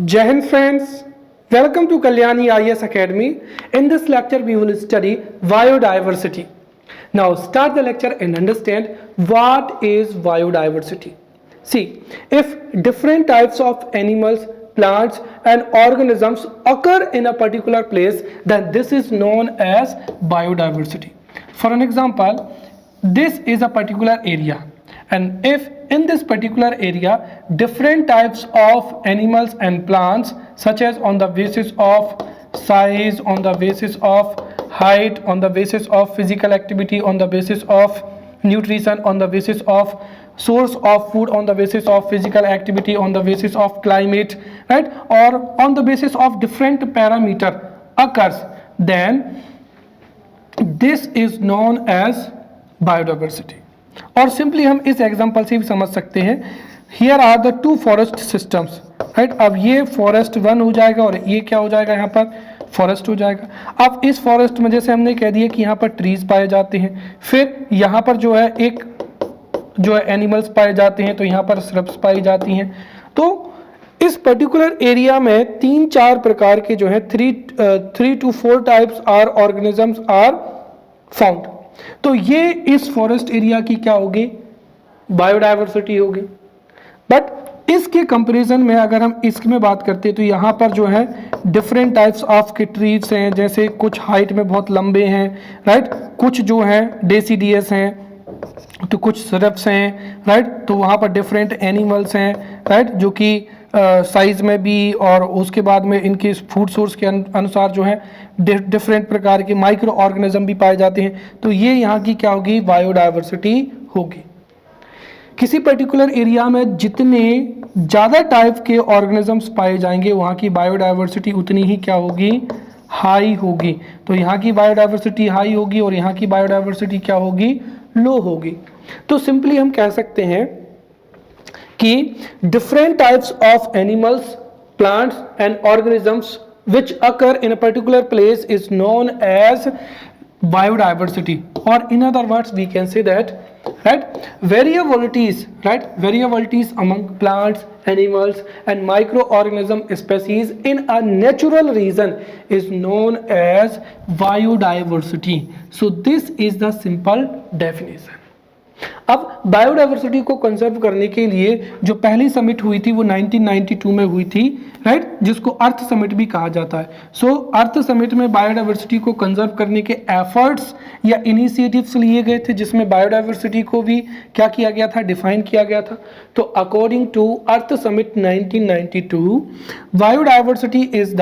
Jai Hind friends, welcome to Kalyani IAS Academy. In this lecture we will study biodiversity. Now start the lecture and understand what is biodiversity. See, if different types of animals, plants and organisms occur in a particular place, then this is known as biodiversity. For an example, this is a particular area, and if in this particular area different types of animals and plants, such as on the basis of size, on the basis of height, on the basis of physical activity, on the basis of nutrition, on the basis of source of food, on the basis of physical activity, on the basis of climate, right, or on the basis of different parameter occurs, then this is known as biodiversity. और simply हम इस example से भी समझ सकते हैं. Here are the two forest systems, right. अब ये फॉरेस्ट वन हो जाएगा और ये क्या हो जाएगा, यहाँ पर फॉरेस्ट हो जाएगा. अब इस फॉरेस्ट में जैसे हमने कह दिया कि यहाँ पर ट्रीज पाए जाते हैं, फिर यहाँ पर जो है एक जो है एनिमल्स पाए जाते हैं, तो यहाँ पर श्रब्स पाई जाती हैं. तो इस पर्टिकुलर एरिया में 3-4 प्रकार के जो है 3 to 4 types are organisms are found. तो ये इस फॉरेस्ट एरिया की क्या होगी, बायोडायवर्सिटी होगी. बट इसके कंपैरिजन में अगर हम इसमें बात करते हैं तो यहाँ पर जो है डिफरेंट टाइप्स ऑफ के ट्रीज हैं, जैसे कुछ हाइट में बहुत लंबे हैं, राइट, कुछ जो है डेसीडियस हैं, तो कुछ सरप्स हैं, राइट. तो वहाँ पर डिफरेंट एनिमल्स हैं, राइट, जो कि साइज में भी और उसके बाद में इनके फूड सोर्स के अनुसार जो है डिफरेंट प्रकार के माइक्रो ऑर्गेनिज्म भी पाए जाते हैं. तो ये यहाँ की क्या होगी, बायोडायवर्सिटी होगी. किसी पर्टिकुलर एरिया में जितने ज़्यादा टाइप के ऑर्गेनिजम्स पाए जाएंगे वहाँ की बायोडायवर्सिटी उतनी ही क्या होगी, हाई होगी. तो यहाँ की बायोडायवर्सिटी हाई होगी और यहाँ की बायोडायवर्सिटी क्या होगी, लो होगी. तो सिंपली हम कह सकते हैं कि different types of animals, plants and organisms which occur in a particular place is known as biodiversity. Or in other words we can say that, right, variabilities, right, variabilities among plants, animals and microorganism species in a natural region is known as biodiversity. So this is the simple definition. अब biodiversity को conserve करने के लिए जो पहली summit हुई थी वो 1992 में हुई थी, राइट, जिसको अर्थ समिट भी कहा जाता है. सो अर्थ समिट में बायोडायवर्सिटी को कंजर्व करने के एफर्ट्स या इनिशिएटिव्स लिए गए थे, जिसमें बायोडायवर्सिटी को भी क्या किया गया था, डिफाइन किया गया था. तो according to Earth Summit 1992, biodiversity is the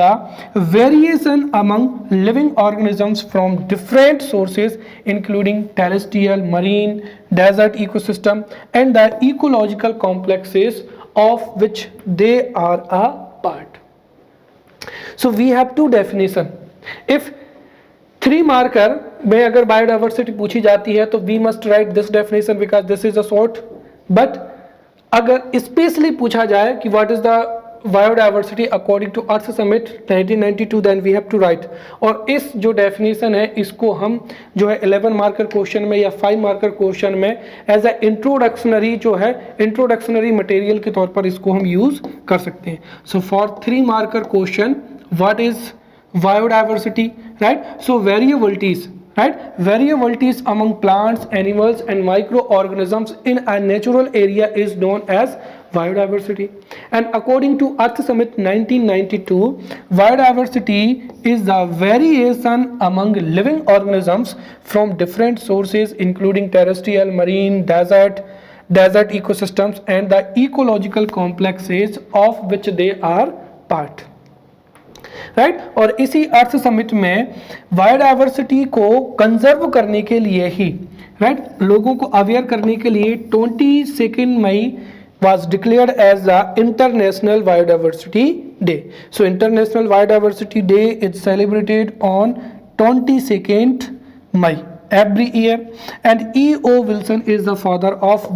variation among living organisms from different sources including terrestrial, marine, desert ecosystem and the ecological complexes of which they are a part. So we have two definition. If 3 marker में अगर biodiversity पूछी जाती है तो we must write this definition because this is a short. But अगर specially पूछा जाए कि what is the biodiversity according to Earth Summit 1992, then we have to write. और इस जो डेफिनेशन है इसको हम जो है 11 मार्कर क्वेश्चन में या 5 मार्कर क्वेश्चन में एज ए इंट्रोडक्शनरी जो है इंट्रोडक्शनरी मटेरियल के तौर पर इसको हम यूज कर सकते हैं. So for 3 marker question, what is biodiversity, right? So variabilities, right? Variabilities among plants, animals and microorganisms in a natural area is known as biodiversity. And according to Earth Summit 1992, biodiversity is the variation among living organisms from different sources including terrestrial, marine, desert ecosystems and the ecological complexes of which they are part. Right और इसी अर्थ summit में biodiversity को conserve करने के लिए ही, right, लोगों को aware करने के लिए 22 मई was declared as the International Biodiversity Day. So International Biodiversity Day is celebrated on 22nd May every year. And E.O. Wilson is the father of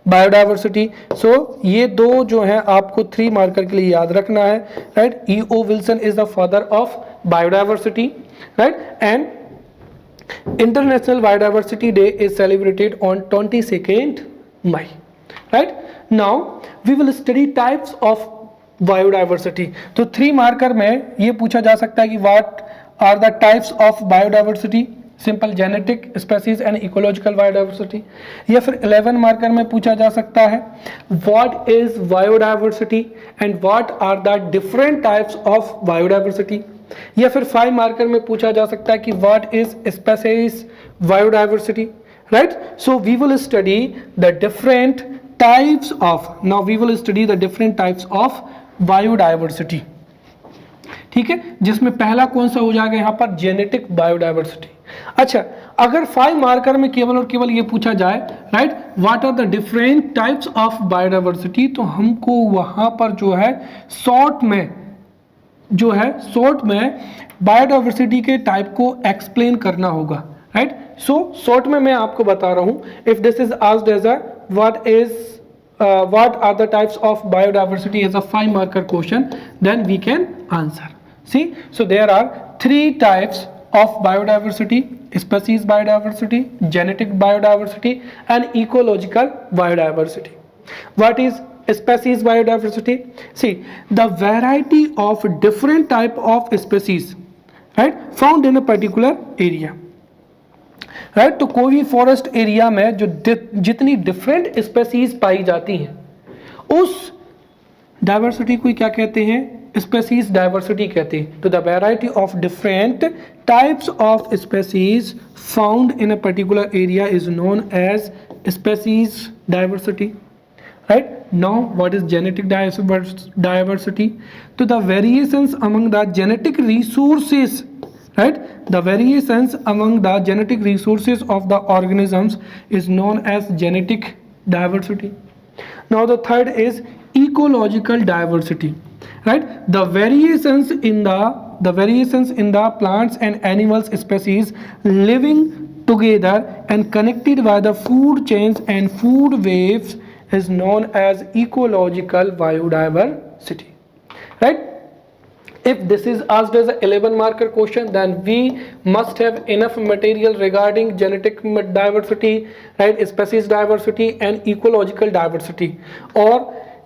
biodiversity. So ये दो जो हैं आपको 3 मार्कर के लिए याद रखना है, right. E.O. Wilson is the father of biodiversity, right. And international biodiversity day is celebrated on 22nd May. Right. Now we will study types of biodiversity. तो 3 मार्कर में ये पूछा जा सकता है कि what are the types of biodiversity, simple genetic, species and ecological biodiversity. या फिर 11 मार्कर में पूछा जा सकता है what is biodiversity and what are the different types of biodiversity. या फिर 5 मार्कर में पूछा जा सकता है कि what is species biodiversity. Right. So we will study the different types of, now we will study the different types of biodiversity. ठीक है, जिसमें पहला कौन सा हो जाएगा यहाँ पर, जेनेटिक बायोडाइवर्सिटी. अच्छा, अगर 5 मार्कर में केवल और केवल ये पूछा जाए, right, what are the different types of biodiversity, तो हमको वहां पर जो है शॉर्ट में बायोडाइवर्सिटी के टाइप को एक्सप्लेन करना होगा. राइट. सो शॉर्ट में मैं आपको बता रहा हूं, if this is asked as a what are the types of biodiversity as a 5 marker question, then we can answer. See, so there are 3 types of biodiversity: species biodiversity, genetic biodiversity and ecological biodiversity. What is species biodiversity? See, the variety of different type of species, right, found in a particular area. Right. तो कोई भी forest area में जो जितनी different species पाई जाती हैं उस diversity को क्या कहते हैं, स्पेसीज डाइवर्सिटी कहते हैं. तो the variety of different types of species found in a particular area is known as species diversity. Right. Now what is genetic diversity? तो the variations among the genetic resources, right, the variations among the genetic resources of the organisms is known as genetic diversity. Now the third is ecological diversity. Right, the variations in the plants and animals species living together and connected by the food chains and food webs is known as ecological biodiversity. Right. If this is asked as a 11 marker question, then we must have enough material regarding genetic diversity, right, species diversity and ecological diversity. और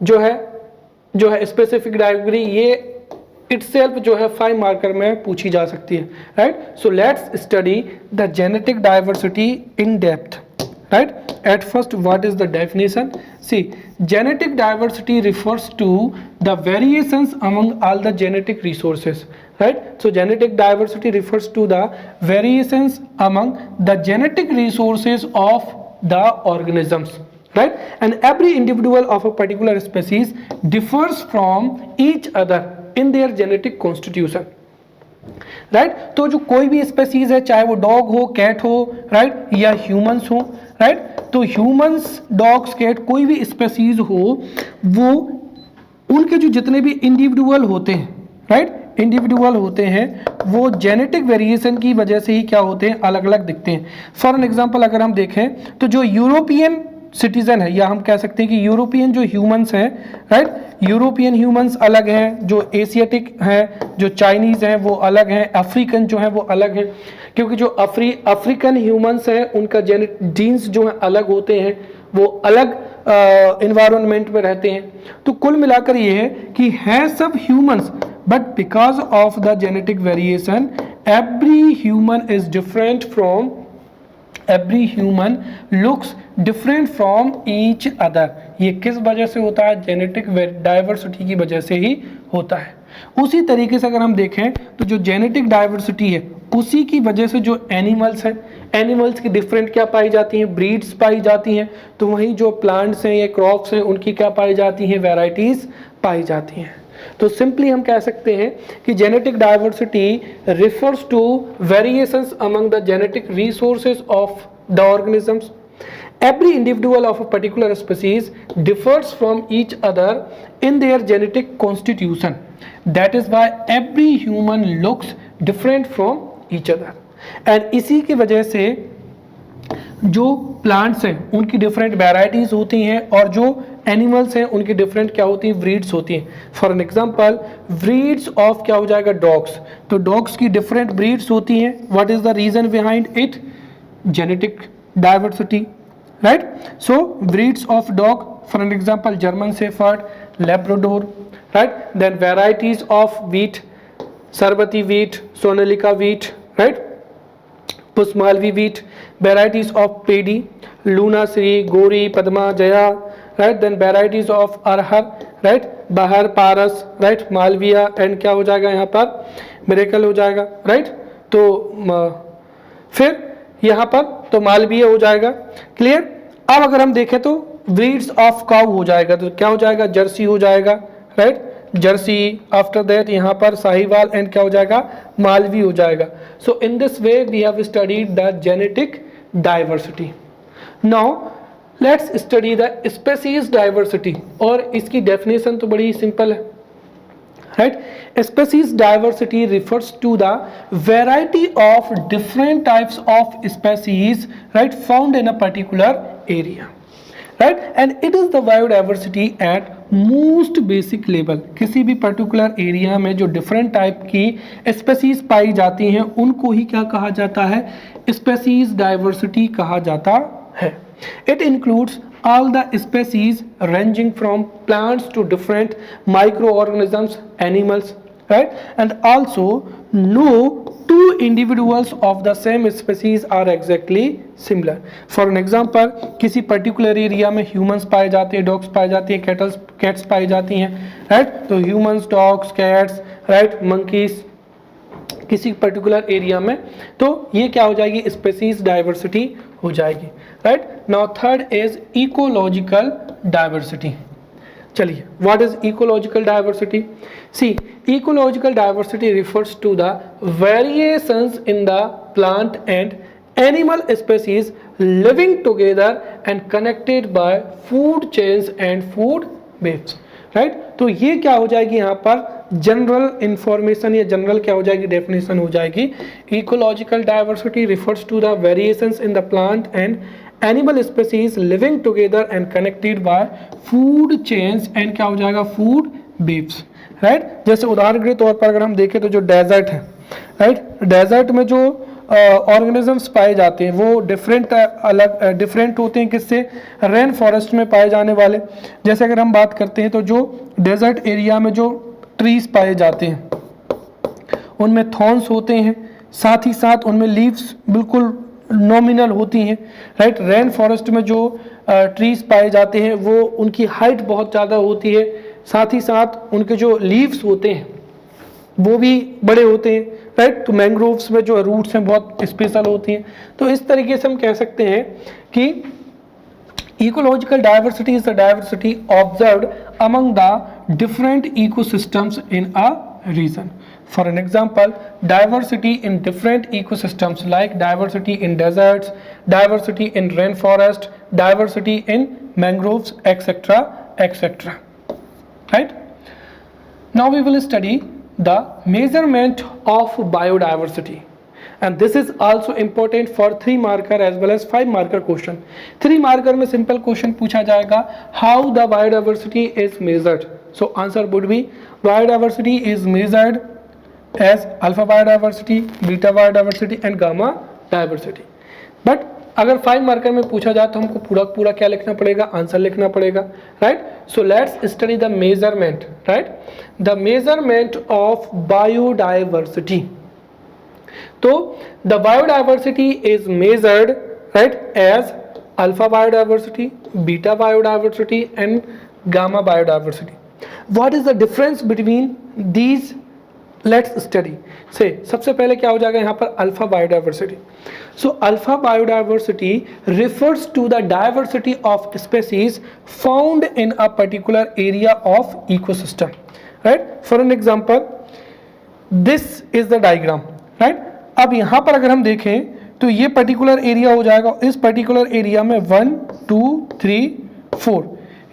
जो है specific diversity, ये itself जो है 5 marker में पूछी जा सकती है. right. So let's study the genetic diversity in depth. Right. At first, what is the definition? See, genetic diversity refers to the variations among all the genetic resources. Right. So genetic diversity refers to the variations among the genetic resources of the organisms. Right. And every individual of a particular species differs from each other in their genetic constitution. Right. तो जो कोई भी species है, चाहे वो dog हो, cat हो, right, या ह्यूमंस हो, राइट, तो ह्यूमंस, डॉग्स, कैट, कोई भी स्पेसीज हो, वो उनके जो जितने भी इंडिविजुअल होते हैं, राइट, इंडिविजुअल होते हैं, वो जेनेटिक वेरिएशन की वजह से ही क्या होते हैं, अलग अलग दिखते हैं. फॉर एन एग्जांपल अगर हम देखें तो जो यूरोपियन सिटीजन है, या हम कह सकते हैं कि यूरोपियन जो ह्यूमंस हैं, राइट, यूरोपियन ह्यूमंस अलग हैं, जो एशियाटिक हैं, जो चाइनीज़ हैं वो अलग हैं, अफ्रीकन जो हैं वो अलग हैं, क्योंकि जो अफ्रीकन ह्यूमंस हैं उनका जीन्स जो है अलग होते हैं, वो अलग इन्वायरमेंट में रहते हैं. तो कुल मिलाकर ये है कि है सब humans, but because of the genetic variation every human looks different from each other. ये किस वजह से होता है? जेनेटिक डाइवर्सिटी की वजह से ही होता है. उसी तरीके से अगर हम देखें तो जो जेनेटिक डाइवर्सिटी है उसी की वजह से जो एनिमल्स हैं, एनिमल्स की डिफरेंट क्या पाई जाती हैं? ब्रीड्स पाई जाती हैं. तो वहीं जो प्लांट्स हैं या क्रॉप्स हैं उनकी क्या पाई जाती हैं? वैरायटीज पाई जाती हैं. तो सिंपली हम कह सकते हैं कि genetic diversity refers to variations among the genetic resources of the organisms. Every individual of a particular species differs from each other in their genetic constitution. That is why every human looks different from each other. And इसी की वजह से जो plants हैं उनकी different varieties होती हैं और जो एनिमल्स हैं उनकी डिफरेंट क्या होती हैं? ब्रीड्स होती हैं. For an example breeds of क्या हो जाएगा? डॉग्स. तो डॉग्स की डिफरेंट ब्रीड्स होती हैं. What is the reason behind it? Genetic diversity. Right. So breeds of dog for an example German Shepherd, Labrador, right? Then varieties of wheat, Sarbati wheat, Sonalika wheat, right? Pusmalvi wheat, varieties of paddy, Luna Sri, Gori, Padma, Jaya, right? Then varieties of Arhar, right? Bahar, Paras, right? Malviya, and क्या हो जाएगा यहाँ पर, Miracle हो जाएगा, right? तो फिर यहाँ पर तो मालवीय हो जाएगा, क्लियर। अब अगर हम देखें तो ब्रीड्स ऑफ काउ हो जाएगा, तो क्या हो जाएगा, जर्सी हो जाएगा, राइट? जर्सी, आफ्टर दैट यहाँ पर साहिवाल, एंड क्या हो जाएगा, मालवी हो जाएगा। So in this way we have studied the genetic diversity. Now let's study the species diversity, और इसकी डेफिनेशन तो बड़ी सिंपल है, right? Species diversity refers to the variety of different types of species, right, found in a particular area, right? And it is the biodiversity at most basic level. किसी भी particular area में जो different type की species पाई जाती हैं उनको ही क्या कहा जाता है, species diversity कहा जाता है। It includes all the species ranging from plants to different microorganisms, animals, right? And also no two individuals of the same species are exactly similar. For an example, किसी particular area में humans पाए जाते हैं, dogs पाए जाती हैं, cats पाई जाती हैं, right? तो humans, dogs, cats, right, monkeys किसी पर्टिकुलर एरिया में, तो ये क्या हो जाएगी, स्पेसीज डाइवर्सिटी हो जाएगी, right. Now third is ecological diversity. चलिए, what is ecological diversity? See, ecological diversity refers to the variations in the plant and animal species living together and connected by food chains and food webs, right. तो ये क्या हो जाएगी, यहाँ पर general information या general क्या हो जाएगी, डेफिनेशन हो जाएगी। Ecological diversity refers to the variations in the plant and animal species living together and connected by food chains and क्या हो जाएगा, फूड वेब्स, राइट। जैसे उदाहरण के तौर पर अगर हम देखें तो जो डेजर्ट है, राइट, डेजर्ट में जो ऑर्गेनिजम्स पाए जाते हैं वो डिफरेंट होते हैं किससे, रेन फॉरेस्ट में पाए जाने वाले। जैसे अगर हम बात करते हैं तो जो डेजर्ट एरिया में जो ट्रीज पाए जाते हैं उनमें थॉर्न्स होते हैं, साथ ही साथ उनमें लीव्स बिल्कुल नॉमिनल होती हैं, राइट। रेन फॉरेस्ट में जो ट्रीज पाए जाते हैं वो उनकी हाइट बहुत ज़्यादा होती है, साथ ही साथ उनके जो लीव्स होते हैं वो भी बड़े होते हैं, राइट। तो मैंग्रोव्स में जो रूट्स हैं बहुत स्पेशल होती हैं। तो इस तरीके से हम कह सकते हैं कि ecological diversity is the diversity observed among the different ecosystems in a region. For an example, diversity in different ecosystems like diversity in deserts, diversity in rainforest, diversity in mangroves, etc., etc. Right? Now we will study the measurement of biodiversity. And this is also important for 3 marker as well as 5 marker question. 3 marker में simple question पूछा जाएगा, how the biodiversity is measured. So answer would be biodiversity is measured as alpha biodiversity, beta biodiversity and gamma diversity. But अगर 5 marker में पूछा जाए तो हमको पूरा क्या लिखना पड़ेगा, आंसर लिखना पड़ेगा, right. So let's study the measurement, right, the measurement of biodiversity. तो the biodiversity is measured, right, as alpha biodiversity, beta biodiversity and gamma biodiversity. What is the difference between these? Let's study. से सबसे पहले क्या हो जाएगा यहाँ पर, alpha biodiversity. So alpha biodiversity refers to the diversity of species found in a particular area of ecosystem, right. For an example this is the diagram, right. अब यहाँ पर अगर हम देखें तो ये पर्टिकुलर एरिया हो जाएगा, इस पर्टिकुलर एरिया में 1 2 3 4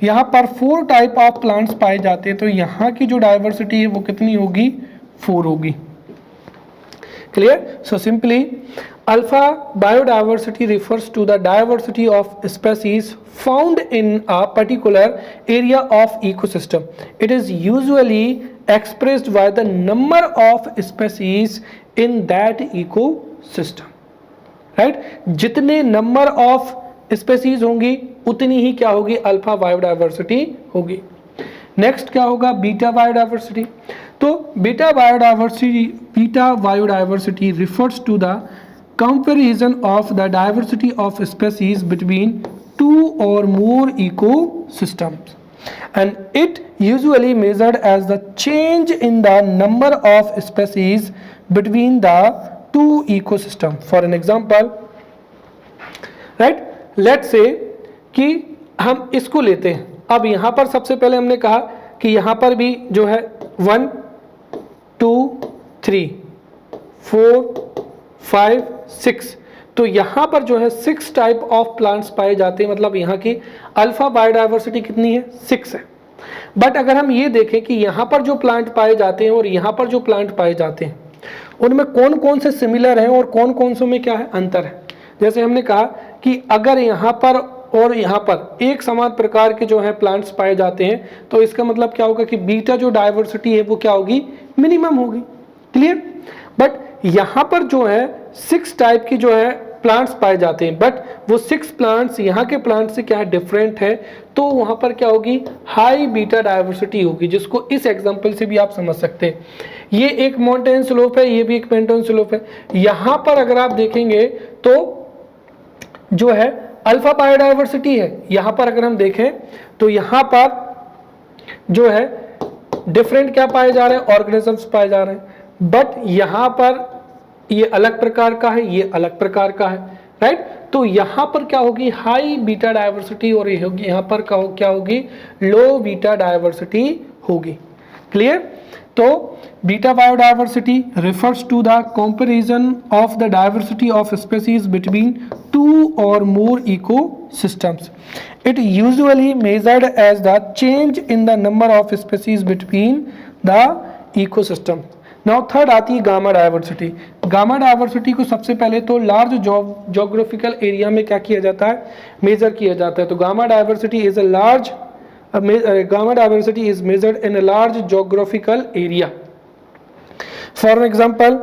यहाँ पर 4 टाइप ऑफ प्लांट्स पाए जाते हैं। तो यहाँ की जो डाइवर्सिटी है वो कितनी होगी, 4 होगी, clear. So simply alpha biodiversity refers to the diversity of species found in a particular area of ecosystem. It is usually expressed by the number of species in that ecosystem, right। जितने number of species होंगी उतनी ही क्या होगी, alpha biodiversity होगी। Next क्या होगा, beta biodiversity. तो beta biodiversity refers to the comparison of the diversity of species between two or more ecosystems, and it usually measured as the change in the number of species between the two ecosystems. For an example, right, let's say कि हम इसको लेते हैं। अब यहाँ पर सबसे पहले हमने कहा कि यहाँ पर भी जो है 1 2 3 4 5 6, तो यहाँ पर जो है 6 टाइप ऑफ प्लांट्स पाए जाते हैं, मतलब यहाँ की अल्फा बायोडाइवर्सिटी कितनी है, 6 है। बट अगर हम ये देखें कि यहाँ पर जो प्लांट पाए जाते हैं और यहाँ पर जो प्लांट पाए जाते हैं उनमें कौन कौन से सिमिलर हैं और कौन कौन से में क्या है, अंतर है। जैसे हमने कहा कि अगर यहाँ पर और यहाँ पर एक समान प्रकार के जो है प्लांट्स पाए जाते हैं तो इसका मतलब क्या होगा कि बीटा जो डाइवर्सिटी है वो क्या होगी, मिनिमम होगी। क्लियर। बट यहाँ पर जो है 6 टाइप की जो है प्लांट्स पाए जाते हैं, बट वो 6 प्लांट्स यहाँ के प्लांट से क्या है, डिफरेंट है, तो वहाँ पर क्या होगी, हाई बीटा डाइवर्सिटी होगी, जिसको इस एग्जांपल से भी आप समझ सकते हैं। ये एक माउंटेन स्लोप है, ये भी एक माउंटेन स्लोप है। यहाँ पर अगर आप देखेंगे तो जो है अल्फा बायोडाइवर्सिटी है, यहाँ पर अगर हम देखें तो यहाँ पर जो है डिफरेंट क्या पाए जा रहे हैं, ऑर्गेनिजम्स पाए जा रहे हैं। बट यहाँ पर ये अलग प्रकार का है, ये अलग प्रकार का है, राइट। तो यहाँ पर क्या होगी, हाई बीटा डाइवर्सिटी, और ये होगी यहाँ पर क्या होगी, लो बीटा डाइवर्सिटी होगी। क्लियर। तो beta biodiversity refers to the comparison of the diversity of species between two or more ecosystems. It usually measured as the change in the number of species between the ecosystem. Now third आती है gamma diversity. Gamma diversity को सबसे पहले तो large geographical area में क्या किया जाता है, मेजर किया जाता है। तो gamma diversity is gamma diversity is measured in a large geographical area. For example,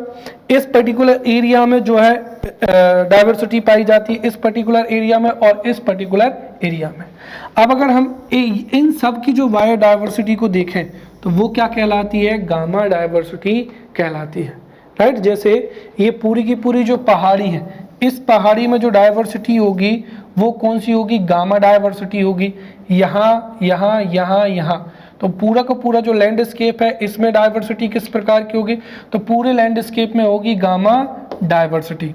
इस पर्टिकुलर एरिया में जो है डाइवर्सिटी पाई जाती है, इस पर्टिकुलर एरिया में और इस पर्टिकुलर एरिया में। अब अगर हम इन सब की जो बायोडाइवर्सिटी को देखें तो वो क्या कहलाती है, गामा डाइवर्सिटी कहलाती है, राइट। जैसे ये पूरी की पूरी जो पहाड़ी है, इस पहाड़ी में जो डाइवर्सिटी होगी वो कौन सी होगी, गामा डाइवर्सिटी होगी। यहाँ यहाँ यहाँ यहाँ, तो पूरा का पूरा जो लैंडस्केप है इसमें डाइवर्सिटी किस प्रकार की होगी, तो पूरे लैंडस्केप में होगी गामा डाइवर्सिटी,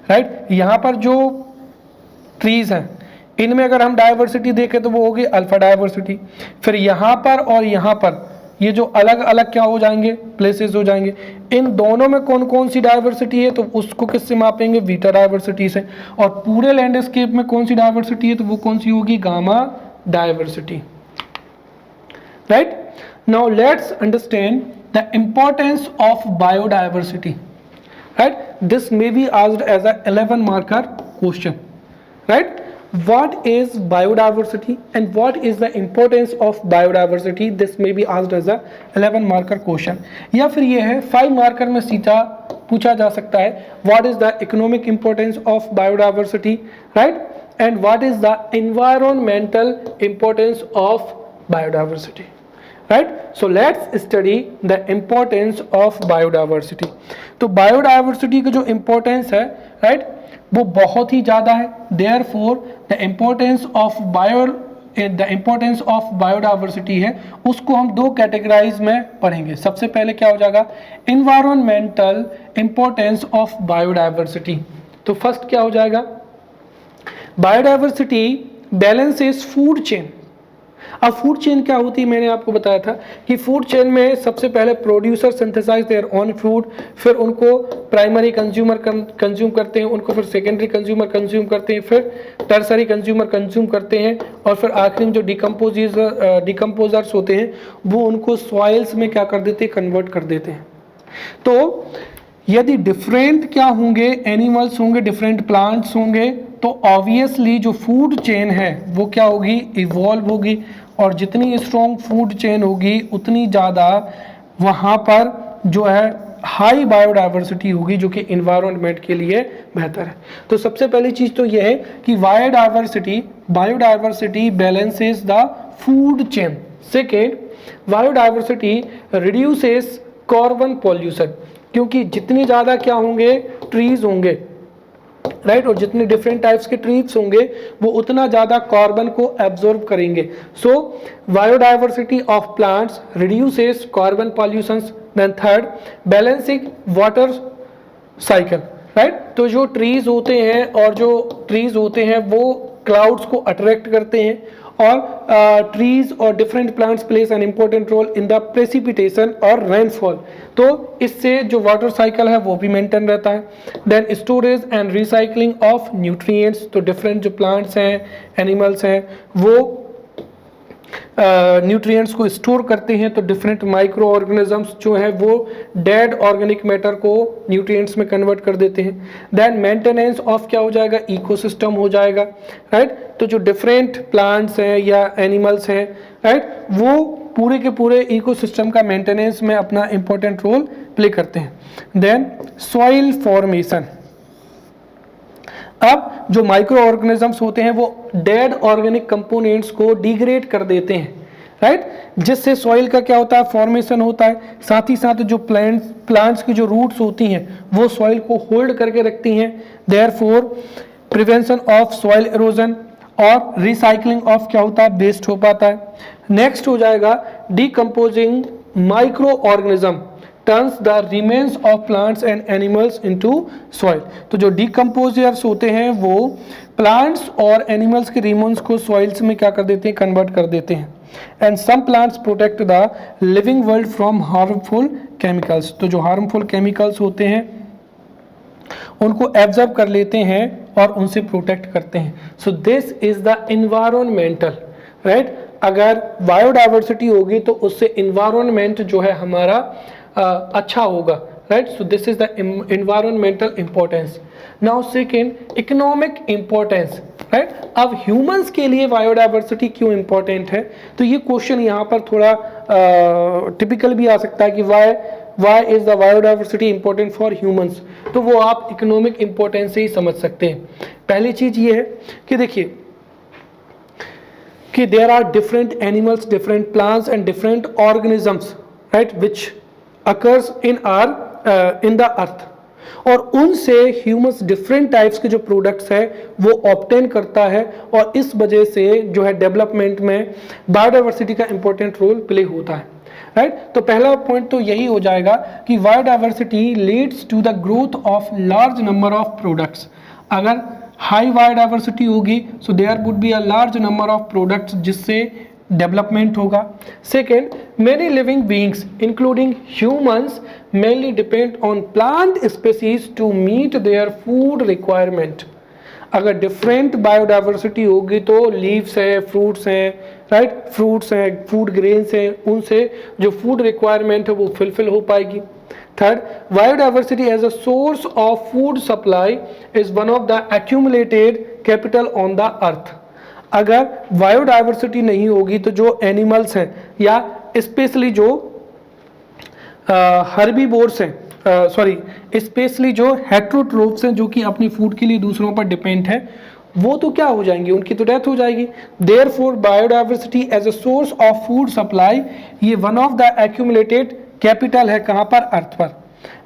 राइट। यहाँ पर जो ट्रीज हैं इनमें अगर हम डाइवर्सिटी देखें तो वो होगी अल्फा डाइवर्सिटी। फिर यहाँ पर और यहाँ पर ये जो अलग अलग क्या हो जाएंगे, प्लेसेस हो जाएंगे। इन दोनों में कौन कौन सी डाइवर्सिटी है तो उसको किससे मापेंगे, बीटा डाइवर्सिटी से। और पूरे लैंडस्केप में कौन सी डाइवर्सिटी है तो वो कौन सी होगी, gamma diversity, right. Now let's understand the importance of biodiversity, right. This may be asked as a 11 marker question, right. What is biodiversity and what is the importance of biodiversity? This may be asked as a 11 marker question. या फिर ये है 5 marker में सीधा पूछा जा सकता है, what is the economic importance of biodiversity, right? And what is the environmental importance of biodiversity, right? So let's study the importance of biodiversity. तो biodiversity का जो importance है, right, वो बहुत ही ज़्यादा है। Therefore, the importance of biodiversity है उसको हम 2 कैटेगराइज में पढ़ेंगे। सबसे पहले क्या हो जाएगा, environmental importance of biodiversity। तो फर्स्ट क्या हो जाएगा, biodiversity balances food chain। अब फूड चेन क्या होती है, मैंने आपको बताया था कि फूड चेन में सबसे पहले producer synthesise their own food, फिर उनको प्राइमरी कंज्यूमर कंज्यूम करते हैं, उनको फिर सेकेंडरी कंज्यूमर कंज्यूम करते हैं, फिर टर्सरी कंज्यूमर कंज्यूम करते हैं, और फिर आखिरी में जो डिकम्पोजर्स होते हैं वो उनको सॉइल्स में क्या कर देते हैं, कन्वर्ट कर देते हैं। तो यदि डिफरेंट क्या होंगे, एनिमल्स होंगे, डिफरेंट प्लांट्स होंगे, तो ऑब्वियसली जो फूड चेन है वो क्या होगी, इवॉल्व होगी। और जितनी स्ट्रॉन्ग फूड चेन होगी उतनी ज़्यादा वहाँ पर जो है हाई बायोडाइवर्सिटी होगी, जो कि इन्वायरमेंट के लिए बेहतर है। तो सबसे पहली चीज तो यह है कि biodiversity balances the food chain. Second, biodiversity reduces carbon pollution, क्योंकि जितनी ज़्यादा क्या होंगे, ट्रीज होंगे, राइट, और जितने डिफरेंट टाइप्स के ट्रीज होंगे वो उतना ज़्यादा कार्बन को एब्जॉर्ब करेंगे। So biodiversity of plants reduces carbon pollution. Then third, balancing water cycle, right. तो जो ट्रीज होते हैं वो क्लाउड्स को अट्रैक्ट करते हैं, और ट्रीज और different plants plays an important role in the precipitation और रेनफॉल। तो इससे जो वाटर साइकिल है वो भी मेंटेन रहता है। Then storage and recycling of nutrients, तो डिफरेंट जो प्लांट्स हैं, एनिमल्स हैं, वो न्यूट्रिएंट्स को स्टोर करते हैं। तो डिफरेंट माइक्रो ऑर्गेनिजम्स जो है वो डेड ऑर्गेनिक मैटर को न्यूट्रिएंट्स में कन्वर्ट कर देते हैं। देन मेंटेनेंस ऑफ क्या हो जाएगा, इकोसिस्टम हो जाएगा, राइट। तो जो डिफरेंट प्लांट्स हैं या एनिमल्स हैं, राइट, वो पूरे के पूरे इकोसिस्टम का मेंटेनेंस में अपना इंपॉर्टेंट रोल प्ले करते हैं। देन सॉइल फॉर्मेशन, अब जो माइक्रो ऑर्गेनिजम्स होते हैं वो डेड ऑर्गेनिक कंपोनेंट्स को डिग्रेड कर देते हैं, राइट, जिससे सॉइल का क्या होता है, फॉर्मेशन होता है। साथ ही साथ जो प्लांट्स की जो रूट्स होती हैं वो सॉइल को होल्ड करके रखती हैं। Therefore prevention of soil erosion और रिसाइकलिंग ऑफ क्या होता है, वेस्ट हो पाता है। नेक्स्ट हो जाएगा decomposing micro organism turns the remains of plants and animals into soil. तो जो डिकम्पोजर्स होते हैं वो प्लांट्स और एनिमल्स के रिमेन्स को सॉइल्स में क्या कर देते हैं, कन्वर्ट कर देते हैं। And some plants protect the living world from harmful chemicals, तो जो हार्मफुल केमिकल्स होते हैं उनको एब्जॉर्ब कर लेते हैं और उनसे प्रोटेक्ट करते हैं। सो this is the environmental, right. अगर बायोडाइवर्सिटी होगी तो उससे इन्वायरमेंट जो है हमारा अच्छा होगा, right. So this is the environmental importance. Now second, economic importance, right. अब ह्यूमंस के लिए बायोडाइवर्सिटी क्यों इंपॉर्टेंट है, तो ये क्वेश्चन यहाँ पर थोड़ा टिपिकल भी आ सकता है कि why is the biodiversity important for humans, तो वो आप इकोनॉमिक इंपॉर्टेंस से ही समझ सकते हैं। पहली चीज ये है कि देखिए कि there are different animals, different plants and different organisms, right, which occurs in the earth, और उनसे ह्यूमंस डिफरेंट टाइप्स के जो प्रोडक्ट्स है वो ऑब्टेन करता है, और इस वजह से जो है डेवलपमेंट में बायोडाइवर्सिटी का इंपॉर्टेंट रोल प्ले होता है, राइट। तो पहला पॉइंट तो यही हो जाएगा कि biodiversity leads to the growth of large number of products. अगर हाई बायोडाइवर्सिटी होगी so there would be a large number of products, जिससे डेवलपमेंट होगा। Second, many living beings including humans mainly depend on plant species to meet their food requirement. अगर different biodiversity होगी तो leaves है, fruits हैं, right, fruits हैं, food grains हैं, उनसे जो फूड रिक्वायरमेंट है वो फुलफिल हो पाएगी। Third, biodiversity as a source of food supply is one of the accumulated capital on the earth. अगर बायोडाइवर्सिटी नहीं होगी तो जो एनिमल्स हैं या स्पेशली जो हर्बीवोर्स हैं, स्पेशली जो हेट्रोट्रोफ्स हैं, जो कि अपनी फूड के लिए दूसरों पर डिपेंड है, वो तो क्या हो जाएंगे, उनकी तो डेथ हो जाएगी। Therefore biodiversity as a source of food supply, ये one of the accumulated capital है, कहाँ पर, अर्थ पर।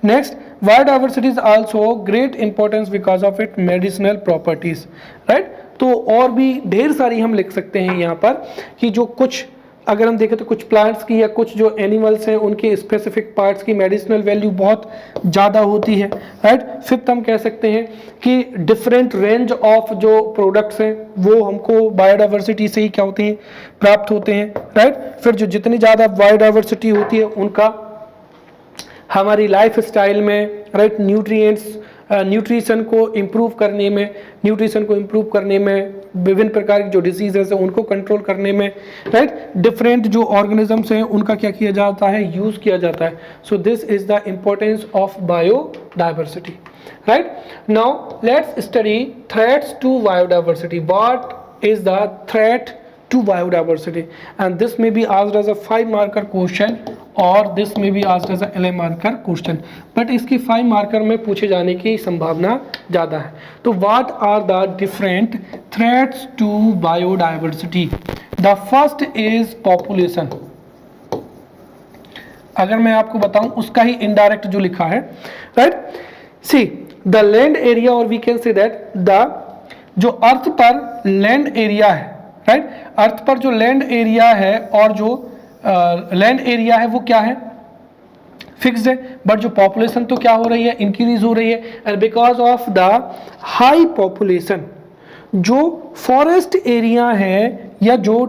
Next, biodiversity is also great importance because of it medicinal properties, right. तो और भी ढेर सारी हम लिख सकते हैं यहाँ पर कि जो कुछ अगर हम देखें तो कुछ प्लांट्स की या कुछ जो एनिमल्स हैं उनके स्पेसिफिक पार्ट्स की मेडिसिनल वैल्यू बहुत ज़्यादा होती है, राइट। फिफ्थ, हम कह सकते हैं कि डिफरेंट रेंज ऑफ जो प्रोडक्ट्स हैं वो हमको बायोडाइवर्सिटी से ही क्या होते हैं, प्राप्त होते हैं, राइट। फिर जो जितनी ज़्यादा बायोडाइवर्सिटी होती है उनका हमारी लाइफ स्टाइल में, राइट, न्यूट्रिशन को इम्प्रूव करने में, विभिन्न प्रकार की जो डिसीजेस हैं उनको कंट्रोल करने में, राइट, डिफरेंट जो ऑर्गेनिजम्स हैं उनका क्या किया जाता है, यूज किया जाता है। So this is the importance of biodiversity, right. Now let's study threats to biodiversity. What is the threat to biodiversity, and this may be asked as a 5 marker question or this may be asked as a 11 marker question, but इसकी 5 marker में पूछे जाने की संभावना ज़्यादा है। तो what are the different threats to biodiversity? The first is population। अगर मैं आपको बताऊं उसका ही इनडायरेक्ट जो लिखा है, right, see the land area और we can say that the जो अर्थ पर लैंड एरिया है, राइट, अर्थ पर जो लैंड एरिया है और जो लैंड एरिया है वो क्या है, फिक्स्ड है, बट जो पॉपुलेशन तो क्या हो रही है, इंक्रीज हो रही है, and because of the high population जो फॉरेस्ट एरिया है या जो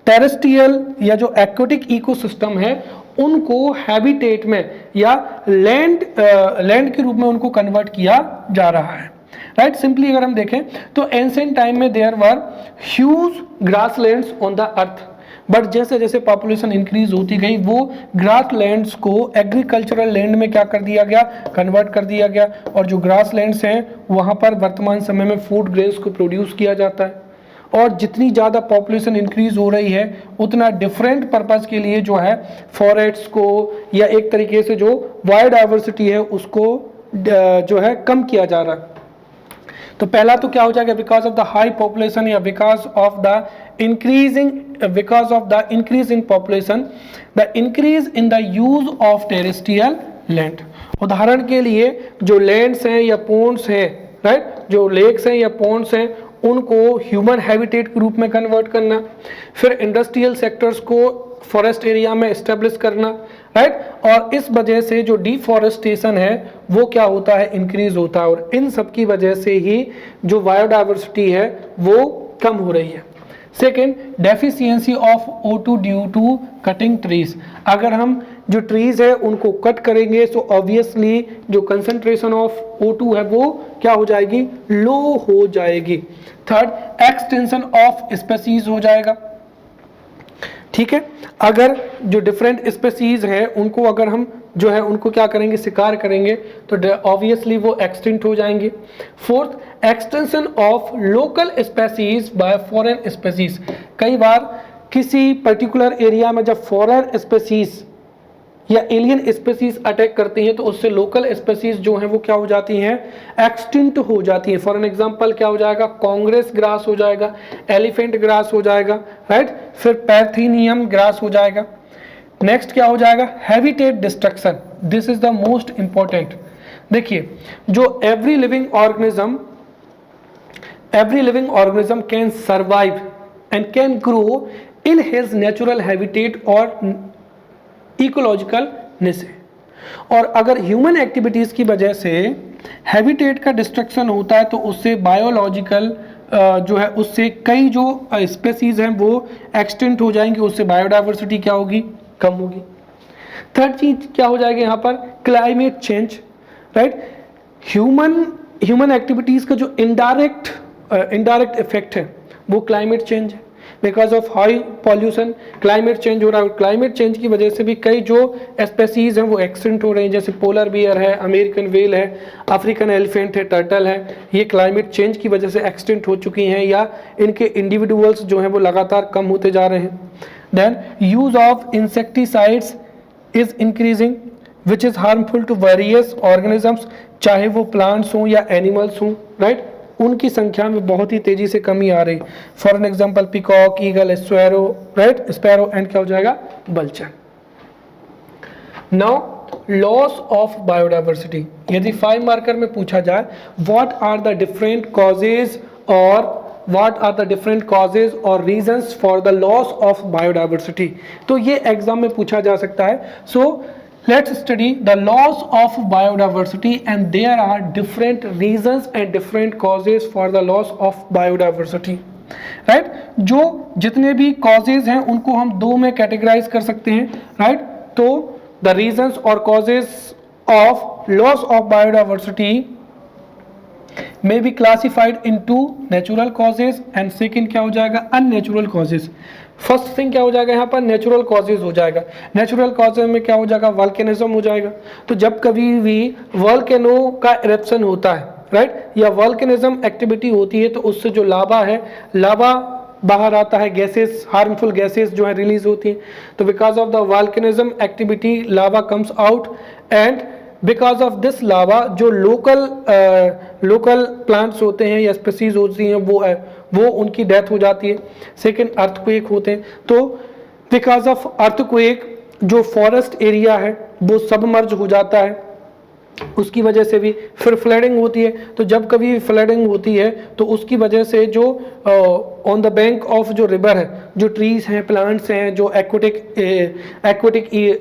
टेरेस्ट्रियल या जो एक्वेटिक इकोसिस्टम है उनको हैबिटेट में या लैंड के रूप में उनको कन्वर्ट किया जा रहा है, राइट। सिंपली अगर हम देखें तो एंशिएंट टाइम में there were huge grasslands on the earth, but जैसे जैसे पॉपुलेशन इंक्रीज होती गई वो ग्रासलैंड्स को एग्रीकल्चरल लैंड में क्या कर दिया गया, कन्वर्ट कर दिया गया, और जो ग्रासलैंड्स हैं वहाँ पर वर्तमान समय में फूड ग्रेन्स को प्रोड्यूस किया जाता है, और जितनी ज़्यादा पॉपुलेशन इंक्रीज हो रही है उतना डिफरेंट पर्पस के लिए जो है फॉरेस्ट्स को या एक तरीके से जो बायोडाइवर्सिटी है उसको जो है कम किया जा रहा है। तो पहला तो क्या हो जाएगा, because of the high population या because of the increase in population, the increase in the use of terrestrial land. उदाहरण के लिए जो लैंड्स हैं या पोन्ड्स हैं, राइट, जो लेक्स हैं या पोन्ड्स हैं उनको ह्यूमन हैबिटेट के रूप में कन्वर्ट करना, फिर इंडस्ट्रियल सेक्टर्स को फॉरेस्ट एरिया में एस्टेब्लिश करना, राइट, और इस वजह से जो डिफॉरेस्टेशन है वो क्या होता है, इंक्रीज होता है, और इन सब की वजह से ही जो बायोडाइवर्सिटी है वो कम हो रही है। Second, deficiency of O2 due to cutting trees. अगर हम जो ट्रीज है उनको कट करेंगे तो ऑब्वियसली जो कंसंट्रेशन ऑफ O2 है वो क्या हो जाएगी, लो हो जाएगी। थर्ड, एक्सटेंशन ऑफ स्पेसीज हो जाएगा, ठीक है, अगर जो डिफरेंट स्पेसीज हैं उनको अगर हम जो है उनको क्या करेंगे, शिकार करेंगे तो ऑब्वियसली वो एक्सटिंक्ट हो जाएंगे। Fourth, extension of local species bye foreign species. कई बार किसी पर्टिकुलर एरिया में जब फॉरेन स्पेसीज या एलियन स्पेसीज अटैक करती हैं तो उससे लोकल स्पेसीज जो हैं वो क्या हो जाती हैं, एक्सटिंक्ट हो जाती हैं। फॉर एन एग्जांपल क्या हो जाएगा, कांग्रेस ग्रास हो जाएगा, एलिफेंट ग्रास हो जाएगा, राइट, फिर पैर्थीनियम ग्रास हो जाएगा। नेक्स्ट क्या हो जाएगा, habitat destruction, this is the most important. देखिए जो every living organism can survive and can grow in his natural habitat और इकोलॉजिकल निसे, और अगर ह्यूमन एक्टिविटीज की वजह से हैबिटेट का डिस्ट्रक्शन होता है तो उससे बायोलॉजिकल जो है उससे कई जो स्पेसीज हैं वो एक्सटेंट हो जाएंगे, उससे बायोडाइवर्सिटी क्या होगी, कम होगी। थर्ड चीज क्या हो जाएगा यहाँ पर, climate change, right. Human activities का जो इनडायरेक्ट इफेक्ट है वो क्लाइमेट चेंज है। Because of high pollution climate change हो रहा है, और क्लाइमेट चेंज की वजह से भी कई जो स्पेसीज हैं वो एक्सटिंक्ट हो रहे हैं, जैसे पोलर बियर है, अमेरिकन व्हेल है, अफ्रीकन एलिफेंट है, टर्टल है, ये क्लाइमेट चेंज की वजह से एक्सटिंक्ट हो चुकी हैं या इनके इंडिविजुअल्स जो हैं वो लगातार कम होते जा रहे हैं। Then use of insecticides is increasing which is harmful to various organisms, चाहे वो प्लांट्स हों या एनिमल्स हों, राइट, उनकी संख्या में बहुत ही तेजी से कमी आ रही। For an example peacock, eagle, sparrow, right, sparrow and क्या हो जाएगा, vulture. Now loss of biodiversity, यदि 5 मार्कर में पूछा जाए what are the different causes और reasons for the loss of biodiversity, तो ये एग्जाम में पूछा जा सकता है। सो let's study the loss of biodiversity, and there are different reasons and different causes for the loss of biodiversity, right। जो जितने भी causes हैं उनको हम दो में categorize कर सकते हैं, right। तो the reasons or causes of loss of biodiversity may be classified into natural causes and second क्या हो जाएगा, unnatural causes। फर्स्ट थिंग क्या हो जाएगा यहाँ पर, नेचुरल कॉजेज हो जाएगा। नेचुरल कॉजेज में क्या हो जाएगा, वॉल्केनिज्म हो जाएगा। तो जब कभी भी वॉल्केनो का इरप्शन होता है, राइट, या वॉल्केनिज्म एक्टिविटी होती है तो उससे जो लावा है, लावा बाहर आता है, गैसेस, हार्मफुल गैसेस जो है रिलीज होती हैं। तो because of the volcanism activity lava comes out and because of this lava जो लोकल प्लांट्स होते हैं या स्पीसीज होती हैं वो उनकी डेथ हो जाती है। सेकेंड, अर्थक्वेक होते हैं। तो बिकॉज ऑफ अर्थक्वेक जो फॉरेस्ट एरिया है वो सबमर्ज हो जाता है, उसकी वजह से भी फिर फ्लडिंग होती है। तो जब कभी फ्लडिंग होती है तो उसकी वजह से जो ऑन द बैंक ऑफ जो रिवर है, जो ट्रीज हैं, प्लांट्स हैं, जो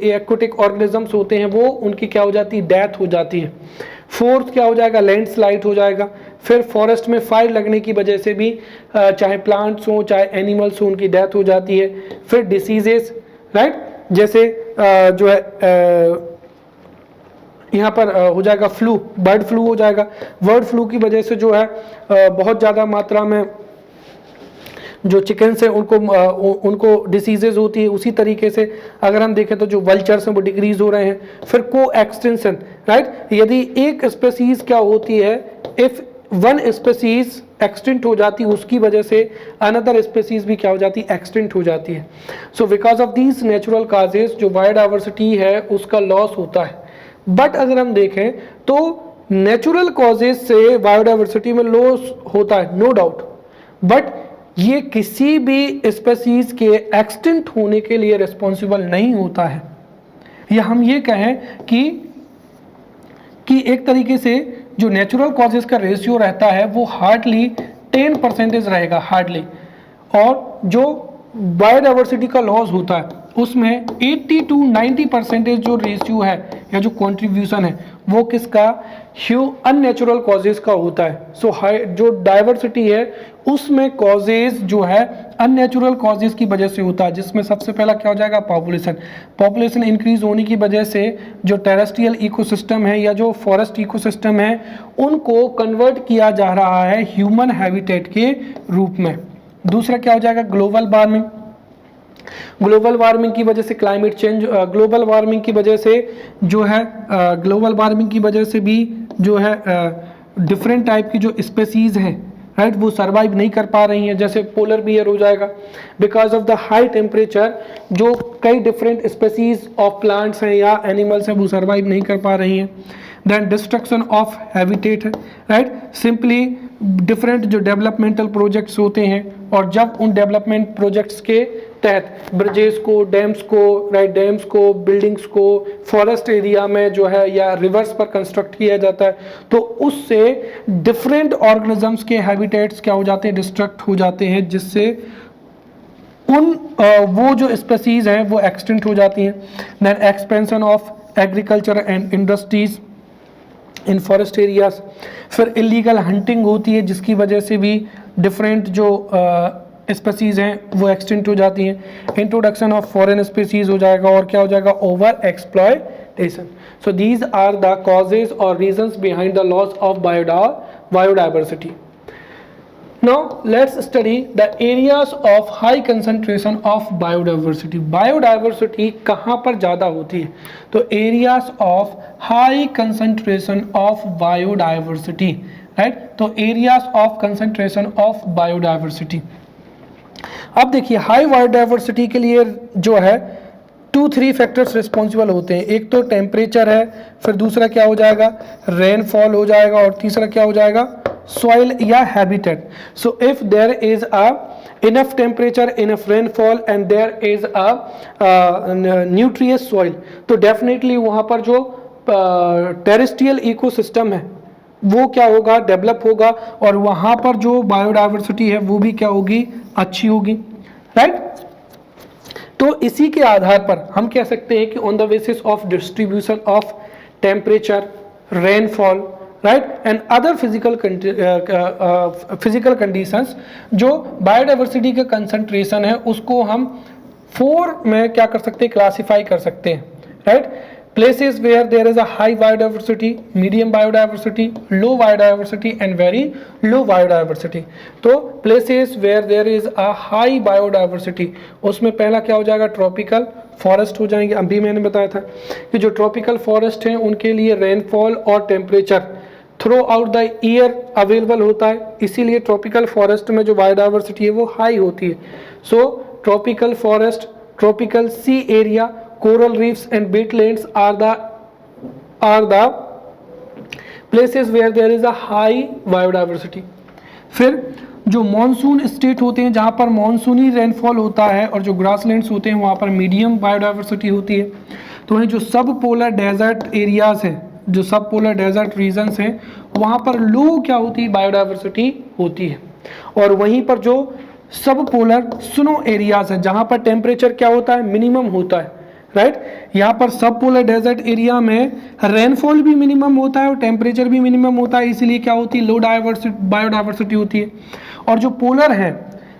एक्वेटिक ऑर्गेनिजम्स होते हैं, वो उनकी क्या हो जाती है, डेथ हो जाती है। फोर्थ क्या हो जाएगा, लैंडस्लाइड हो जाएगा। फिर फॉरेस्ट में फायर लगने की वजह से भी चाहे प्लांट्स हों चाहे एनिमल्स हों उनकी डेथ हो जाती है। फिर डिसीजेस, राइट, जैसे जो है यहाँ पर हो जाएगा फ्लू, बर्ड फ्लू हो जाएगा। बर्ड फ्लू की वजह से जो है बहुत ज़्यादा मात्रा में जो चिकन्स हैं उनको डिसीजेज होती है। उसी तरीके से अगर हम देखें तो जो वल्चर्स हैं वो डिक्रीज हो रहे हैं। फिर को एक्सटेंशन, राइट, यदि एक स्पेसीज क्या होती है, इफ वन स्पेसीज एक्सटिंक्ट हो जाती है उसकी वजह से अनदर स्पेसीज भी क्या हो जाती है, एक्सटिंक्ट हो जाती है। So because of these natural causes जो बायोडाइवर्सिटी है उसका लॉस होता है। बट अगर हम देखें तो नेचुरल कॉजेज से बायोडाइवर्सिटी में लॉस होता है, नो डाउट, बट ये किसी भी स्पेसीज के एक्सटिंक्ट होने के लिए रिस्पॉन्सिबल नहीं होता है। या हम ये कहें कि एक तरीके से जो नेचुरल कॉजेज का रेशियो रहता है वो हार्डली 10% रहेगा, हार्डली। और जो बायोडाइवर्सिटी का लॉस होता है उसमें 80 to 90% जो रेशियो है या जो कंट्रीब्यूशन है वो किसका, अननेचुरल कॉजेज का होता है। सो जो डाइवर्सिटी है उसमें कॉजेज जो है अननेचुरल कॉजेज की वजह से होता है, जिसमें सबसे पहला क्या हो जाएगा, पॉपुलेशन इंक्रीज होने की वजह से जो टेरेस्ट्रियल इकोसिस्टम है या जो फॉरेस्ट इकोसिस्टम है उनको कन्वर्ट किया जा रहा है ह्यूमन हैबिटेट के रूप में। दूसरा क्या हो जाएगा, ग्लोबल वार्मिंग की वजह से क्लाइमेट चेंज, ग्लोबल वार्मिंग की वजह से जो है ग्लोबल वार्मिंग की वजह से भी जो है डिफरेंट टाइप की जो स्पेसीज हैं, राइट, वो सर्वाइव नहीं कर पा रही हैं। जैसे पोलर बियर हो जाएगा, because of the high temperature जो कई डिफरेंट स्पेसीज ऑफ प्लांट्स हैं या एनिमल्स हैं वो सर्वाइव नहीं कर पा रही हैं। देन डिस्ट्रक्शन ऑफ हैबिटेट है, राइट, सिंपली डिफरेंट जो डेवलपमेंटल प्रोजेक्ट्स होते हैं और जब उन डेवलपमेंट प्रोजेक्ट्स के तहत ब्रिजेस को, डैम्स को, राइट, डैम्स को, बिल्डिंग्स को फॉरेस्ट एरिया में जो है या रिवर्स पर कंस्ट्रक्ट किया जाता है तो उससे डिफरेंट ऑर्गेनिजम्स के हैबिटेट्स क्या हो जाते हैं, डिस्ट्रक्ट हो जाते हैं, जिससे वो जो स्पेसीज हैं वो एक्सटिंक्ट हो जाती हैं। Then expansion of agriculture and industries in forest areas. फिर इलीगल हंटिंग होती है जिसकी वजह से भी डिफरेंट जो स्पेसीज हैं वो एक्सटिंक्ट हो जाती हैं। इंट्रोडक्शन ऑफ फॉरेन स्पेसीज हो जाएगा और क्या हो जाएगा, over exploitation. So these are the causes और reasons behind the loss of biodiversity. Now let's study the areas of high concentration of biodiversity. Biodiversity कहाँ पर ज़्यादा होती है, तो areas of high concentration of biodiversity, right? तो areas of concentration of biodiversity। अब देखिए हाई बायोडाइवर्सिटी के लिए जो है 2-3 फैक्टर्स रिस्पॉन्सिबल होते हैं। एक तो टेम्परेचर है, फिर दूसरा क्या हो जाएगा, रेनफॉल हो जाएगा और तीसरा क्या हो जाएगा, soil या habitat. So if there is a enough temperature, enough rainfall and there is a nutritious soil, तो definitely वहाँ पर जो terrestrial ecosystem है वो क्या होगा, डेवलप होगा और वहाँ पर जो बायोडाइवर्सिटी है वो भी क्या होगी, अच्छी होगी, राइट। तो इसी के आधार पर हम कह सकते हैं कि on the basis of distribution of temperature, rainfall, right, and other physical conditions, जो बायोडाइवर्सिटी का कंसंट्रेशन है उसको हम 4 में क्या कर सकते हैं, क्लासीफाई कर सकते हैं, right. Places where there is a high biodiversity, medium biodiversity, low biodiversity and very low biodiversity. तो places where there is a high biodiversity उसमें पहला क्या हो जाएगा, ट्रॉपिकल फॉरेस्ट हो जाएंगे। अभी मैंने बताया था कि जो ट्रॉपिकल फॉरेस्ट हैं उनके लिए रेनफॉल और temperature through out the year available होता है, इसीलिए ट्रॉपिकल फॉरेस्ट में जो बायोडाइवर्सिटी है वो हाई होती है. So tropical forest, tropical sea area, coral reefs and wetlands are the places where there is a high biodiversity. फिर जो मॉनसून स्टेट होते हैं जहाँ पर मॉनसूनी रेनफॉल होता है और जो ग्रासलैंड्स होते हैं वहाँ पर मीडियम बायोडाइवर्सिटी होती है. तो वहीं जो सब पोलर डेजर्ट एरियाज हैं, जो सब पोलर डेजर्ट रीजन्स हैं, वहाँ पर लो क्या होती है, बायोडाइवर्सिटी होती है. और वहीं पर जो सब पोलर स्नो एरियाज हैं जहाँ पर टेम्परेचर क्या होता है, मिनिमम होता है, राइट. यहाँ पर सब पोलर डेजर्ट एरिया में रेनफॉल भी मिनिमम होता है और टेम्परेचर भी मिनिमम होता है, इसलिए क्या होती है, लो बायोडाइवर्सिटी होती है. और जो पोलर है,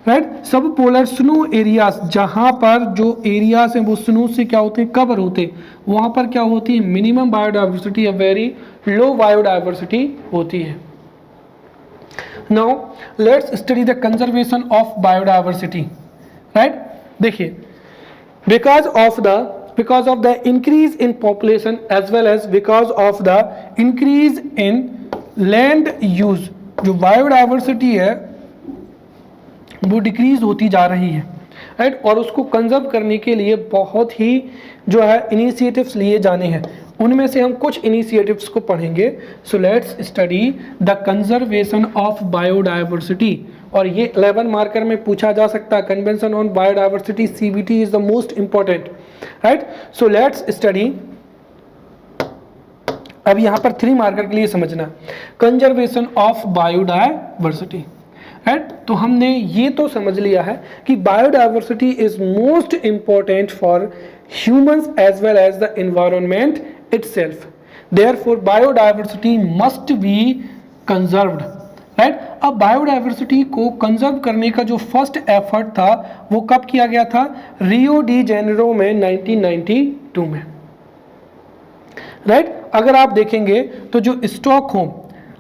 राइट, सब पोलर स्नो एरियाज जहाँ पर जो एरियाज हैं वो स्नो से क्या होते हैं, कवर होते हैं, वहाँ पर क्या होती है, मिनिमम बायोडाइवर्सिटी या वेरी लो बायोडाइवर्सिटी होती है. Now let's study the conservation of biodiversity, right. देखिए, because of the increase in population as well as because of the increase in land use, जो बायोडाइवर्सिटी है वो डिक्रीज होती जा रही है, राइट. और उसको कंजर्व करने के लिए बहुत ही जो है इनिशिएटिव्स लिए जाने हैं. उनमें से हम कुछ इनिशिएटिव्स को पढ़ेंगे. सो let's study the conservation of biodiversity. और ये 11 मार्कर में पूछा जा सकता है. Convention on biodiversity, CBT is the most important, right. So let's study. अब यहाँ पर 3 मार्कर के लिए समझना, कंजर्वेशन ऑफ बायोडाइवर्सिटी, राइट. तो हमने ये तो समझ लिया है कि biodiversity is most important for humans as well as the environment itself. Therefore biodiversity must be conserved, right. अब बायोडाइवर्सिटी को कंजर्व करने का जो फर्स्ट एफर्ट था वो कब किया गया था, रियो डी जेनेरो में 1992 में, राइट. अगर आप देखेंगे तो जो स्टॉकहोम,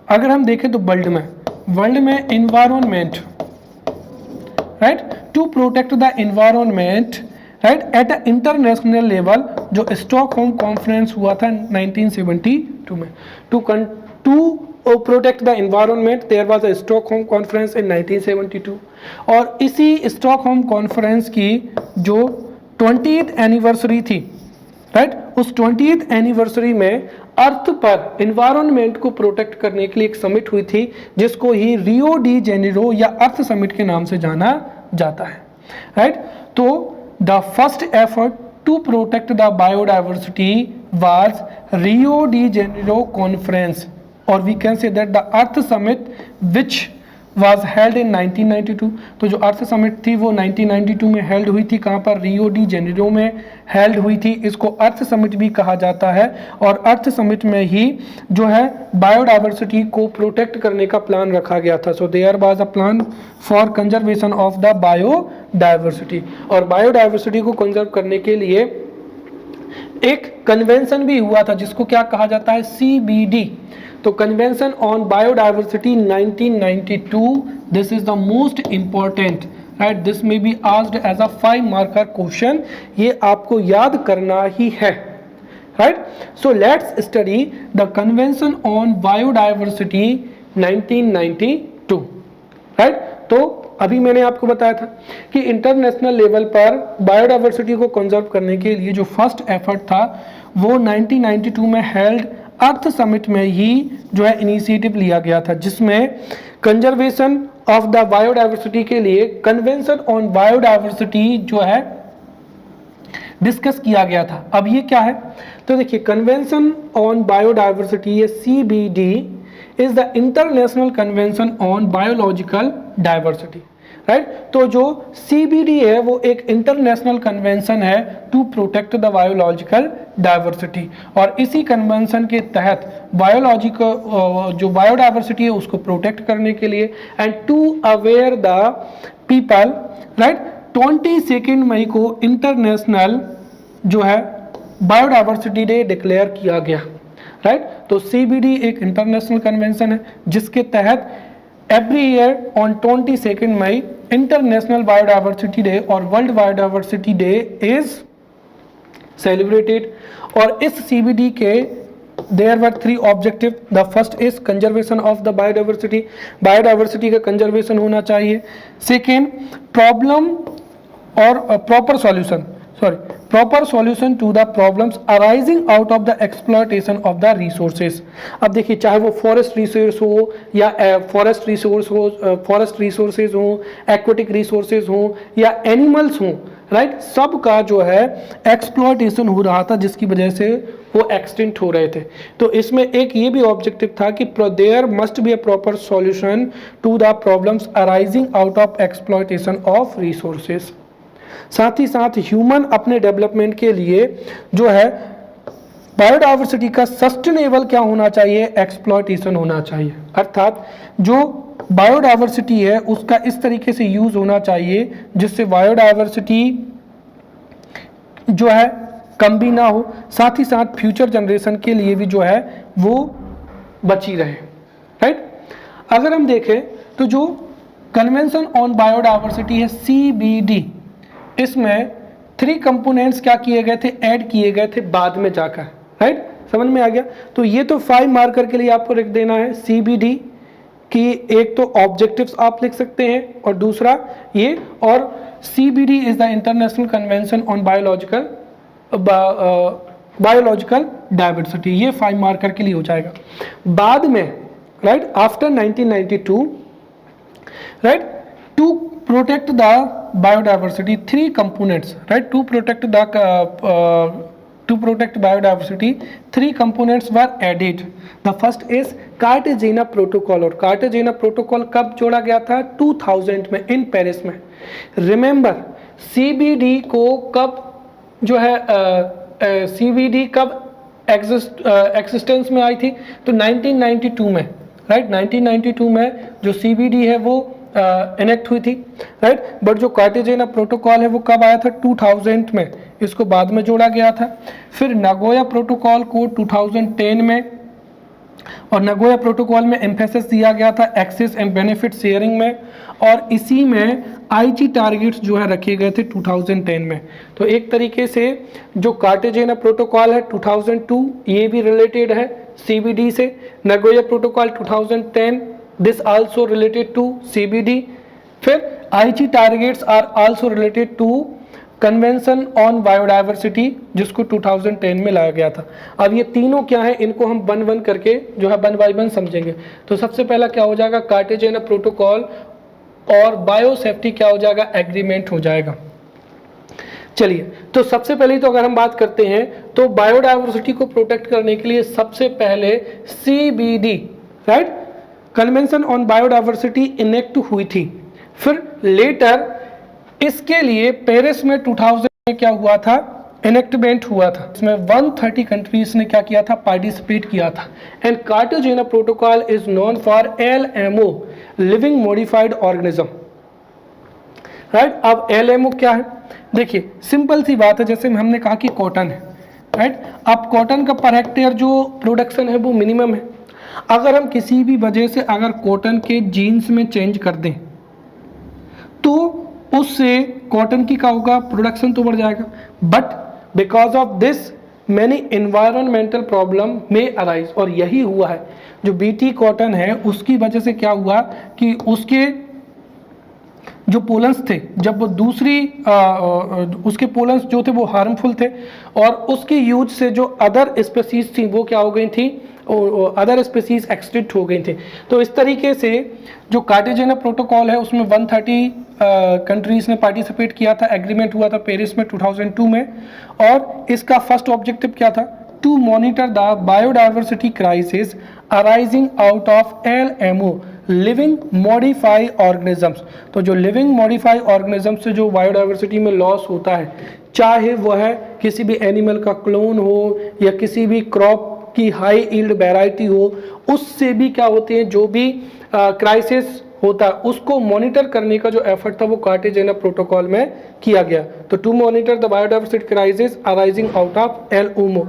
अगर हम देखें तो वर्ल्ड में environment, right, to protect the environment, right, at a international level, जो स्टॉकहोम कॉन्फ्रेंस हुआ था 1972 में, to protect the environment, there was a Stockholm conference in 1972. और इसी स्टॉकहोम कॉन्फ्रेंस की जो 20th एनिवर्सरी थी, राइट, उस 20th एनिवर्सरी में अर्थ पर एनवायरनमेंट को प्रोटेक्ट करने के लिए एक समिट हुई थी जिसको ही रियो डी जेनेरो या अर्थ समिट के नाम से जाना जाता है, राइट. तो the first effort to protect the biodiversity was Rio de Janeiro conference, और we can say that the earth summit which was held in 1992. तो जो अर्थ समिट थी वो 1992 में हेल्ड हुई थी. कहाँ पर, रियो डी जेनेरो में हेल्ड हुई थी. इसको अर्थ समिट भी कहा जाता है और अर्थ समिट में ही जो है बायोडाइवर्सिटी को प्रोटेक्ट करने का प्लान रखा गया था. So there was a plan for conservation of the biodiversity. और बायोडाइवर्सिटी को कंजर्व करने के लिए एक कन्वेंशन भी हुआ था जिसको क्या कहा जाता है, CBD. तो convention on biodiversity 1992, this is the most important, right. This may be asked as a 5 marker question, ये आपको याद करना ही है, right. So let's study the convention on biodiversity 1992, right. तो अभी मैंने आपको बताया था कि इंटरनेशनल लेवल पर बायोडाइवर्सिटी को कंजर्व करने के लिए जो फर्स्ट एफर्ट था वो 1992 में हेल्ड अर्थ समिट में ही जो है इनिशिएटिव लिया गया था, जिसमें कंजर्वेशन ऑफ द बायोडाइवर्सिटी के लिए कन्वेंशन ऑन बायोडाइवर्सिटी जो है डिस्कस किया गया था. अब ये क्या है, तो देखिए, कन्वेंशन ऑन बायोडाइवर्सिटी ये CBD is the international convention on biological diversity, right. तो जो CBD है वो एक इंटरनेशनल कन्वेंशन है to protect the biological diversity. और इसी कन्वेंशन के तहत बायोलॉजिकल जो बायोडाइवर्सिटी है उसको प्रोटेक्ट करने के लिए and to aware the people, right, 22 मई को इंटरनेशनल जो है बायोडाइवर्सिटी डे डिक्लेयर किया गया, राइट. तो CBD एक इंटरनेशनल कन्वेंशन है जिसके तहत every year on 22 May international biodiversity day और world biodiversity day is celebrated. और इस CBD के there were 3 objective. The first is conservation of the biodiversity, biodiversity का कंजर्वेशन होना चाहिए. सेकेंड, प्रॉब्लम और proper solution to the problems arising out of the exploitation of the resources. अब देखिए, चाहे वो फॉरेस्ट रिसोर्स हो या फॉरेस्ट रिसोर्सेज हो, एक्वेटिक रिसोर्सेज हो या एनिमल्स हो, राइट, सब का जो है एक्सप्लॉयटेशन हो रहा था जिसकी वजह से वो एक्सटिंक्ट हो रहे थे. तो इसमें एक ये भी ऑब्जेक्टिव था कि there must be a proper solution to the problems arising out of exploitation of resources. साथ ही साथ ह्यूमन अपने डेवलपमेंट के लिए जो है बायोडाइवर्सिटी का सस्टेनेबल क्या होना चाहिए, एक्सप्लॉयटेशन होना चाहिए. अर्थात जो बायोडाइवर्सिटी है उसका इस तरीके से यूज होना चाहिए जिससे बायोडाइवर्सिटी जो है कम भी ना हो, साथ ही साथ फ्यूचर जनरेशन के लिए भी जो है वो बची रहे, राइट. अगर हम देखें तो जो कन्वेंशन ऑन बायोडाइवर्सिटी है CBD, इसमें 3 कंपोनेंट्स क्या किए गए थे, ऐड किए गए थे बाद में जाकर, राइट. समझ में आ गया. तो ये तो 5 मार्कर के लिए आपको लिख देना है CBD कि एक तो ऑब्जेक्टिव्स आप लिख सकते हैं और दूसरा ये, और CBD is the international convention on biological diversity. ये 5 मार्कर के लिए हो जाएगा. बाद में, right, after 1992, right, to protect the biodiversity 3 components, right, to protect biodiversity 3 components were added. The first is Cartagena protocol. और Cartagena protocol कब जोड़ा गया था, 2000 में इन पेरिस में. रिमेंबर CBD को कब जो है CBD कब एक्सिस्टेंस में आई थी, तो 1992 में, राइट. 1992 में जो CBD है वो इनेक्ट हुई थी, राइट. बट जो कार्टेजेना प्रोटोकॉल है वो कब आया था, 2000 में. इसको बाद में जोड़ा गया था. फिर नगोया प्रोटोकॉल को 2010 में, और नगोया प्रोटोकॉल में एम्फेसिस दिया गया था एक्सेस एंड बेनिफिट शेयरिंग में, और इसी में IG टारगेट्स जो है रखे गए थे 2010 में. तो एक तरीके से जो कार्टेजेना प्रोटोकॉल है 2002, ये भी रिलेटेड है CBD से. Nagoya protocol 2010, this also related to CBD. फिर IG targets are also related to Convention on Biodiversity जिसको 2010 में लाया गया था. अब ये तीनों क्या है, इनको हम वन वन करके जो है वन बाय वन समझेंगे. तो सबसे पहला क्या हो जाएगा, कार्टेजेना प्रोटोकॉल, और बायो सेफ्टी क्या हो जाएगा, एग्रीमेंट हो जाएगा. चलिए, तो सबसे पहले तो अगर हम बात करते हैं तो बायोडाइवर्सिटी को प्रोटेक्ट करने के लिए सबसे पहले CBD, right, convention on biodiversity enact हुई थी. फिर लेटर इसके लिए पेरिस में 2000 में क्या हुआ था, इनेक्टमेंट हुआ था. इसमें 130 कंट्रीज ने क्या किया था, पार्टिसिपेट किया था. And Cartagena protocol is known for LMO, living modified organism, right. अब LMO क्या है, देखिए सिंपल सी बात है. जैसे हमने कहा कि कॉटन है, राइट. अब कॉटन का पर हेक्टेयर जो प्रोडक्शन है वो मिनिमम है. अगर हम किसी भी वजह से अगर कॉटन के जीन्स में चेंज कर दें तो उससे कॉटन की क्या होगा, प्रोडक्शन तो बढ़ जाएगा. But because of this many environmental problem में अराइज, और यही हुआ है. जो BT कॉटन है उसकी वजह से क्या हुआ कि उसके जो पोलन्स थे, जब वो दूसरी उसके पोलन्स जो थे वो हार्मफुल थे, और उसके यूज से जो अदर स्पीसीज थी वो क्या हो गई थी, अदर स्पीसीज एक्सटिंक्ट हो गई थी. तो इस तरीके से जो कार्टेजेना प्रोटोकॉल है उसमें 130 कंट्रीज ने पार्टिसिपेट किया था. एग्रीमेंट हुआ था पेरिस में 2002 में, और इसका फर्स्ट ऑब्जेक्टिव क्या था, to monitor the biodiversity crisis arising out of LMO, living modify organisms. तो जो लिविंग मॉडिफाई ऑर्गेनिजम्स से जो बायोडाइवर्सिटी में लॉस होता है, चाहे वह किसी भी एनिमल का क्लोन हो या किसी भी क्रॉप की हाई यील्ड वैरायटी हो, उससे भी क्या होते हैं, जो भी क्राइसिस होता है उसको मॉनिटर करने का जो एफर्ट था वो कार्टेजेना प्रोटोकॉल में किया गया. तो to monitor the biodiversity crisis arising out of LMO,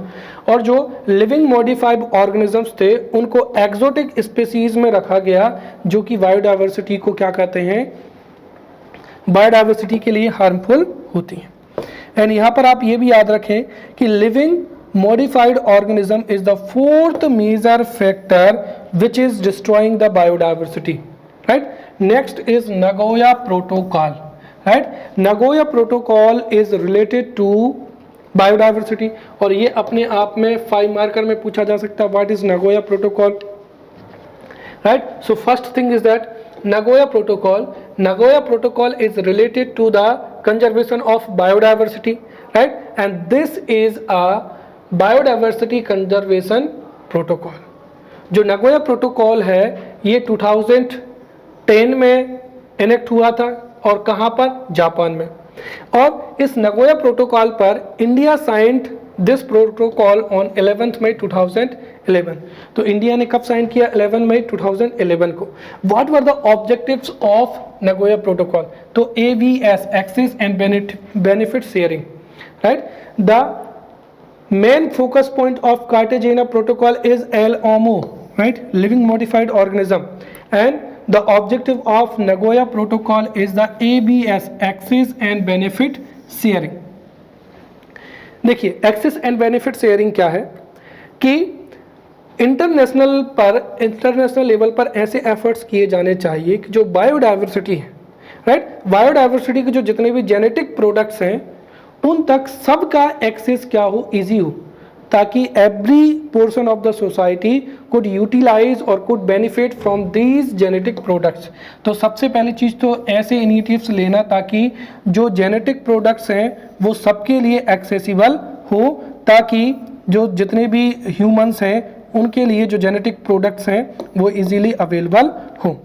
और जो लिविंग मॉडिफाइड ऑर्गेनिजम्स थे उनको एक्सोटिक स्पीसीज में रखा गया जो कि बायोडाइवर्सिटी को क्या कहते हैं, बायोडाइवर्सिटी के लिए हार्मफुल होती हैं. एंड यहाँ पर आप ये भी याद रखें कि living modified organism is the fourth major factor which is destroying the biodiversity, right? Next is Nagoya Protocol, right? Nagoya Protocol is related to biodiversity, और ये अपने आप में 5 मार्कर में पूछा जा सकता है, what is Nagoya Protocol, right? So first thing is that Nagoya Protocol is related to the conservation of biodiversity, right? And this is a biodiversity conservation protocol. जो Nagoya Protocol है ये 2010 में इनेक्ट हुआ था, और कहाँ पर? जापान में। और इस नगोया प्रोटोकॉल पर India signed this protocol on 11 मई 2011। तो इंडिया ने कब साइन किया? 11 मई 2011 को। What were the objectives of Nagoya protocol? तो ABS, access and benefit sharing, right? The main focus point of Cartagena protocol is LMO, right? Living modified organism, and the objective of Nagoya Protocol is the ABS, access and benefit sharing। देखिए access and benefit sharing क्या है कि international level पर ऐसे efforts किए जाने चाहिए कि जो बायोडाइवर्सिटी है, राइट? बायोडाइवर्सिटी के जो जितने भी जेनेटिक प्रोडक्ट्स हैं उन तक सबका एक्सेस क्या हो? इजी हो, ताकि every portion of the society could utilize और could benefit from these genetic products. तो सबसे पहली चीज़ तो ऐसे इनिशिएटिव्स लेना ताकि जो जेनेटिक प्रोडक्ट्स हैं वो सबके लिए एक्सेसिबल हो, ताकि जो जितने भी ह्यूमंस हैं उनके लिए जो जेनेटिक प्रोडक्ट्स हैं वो इजीली अवेलेबल हो।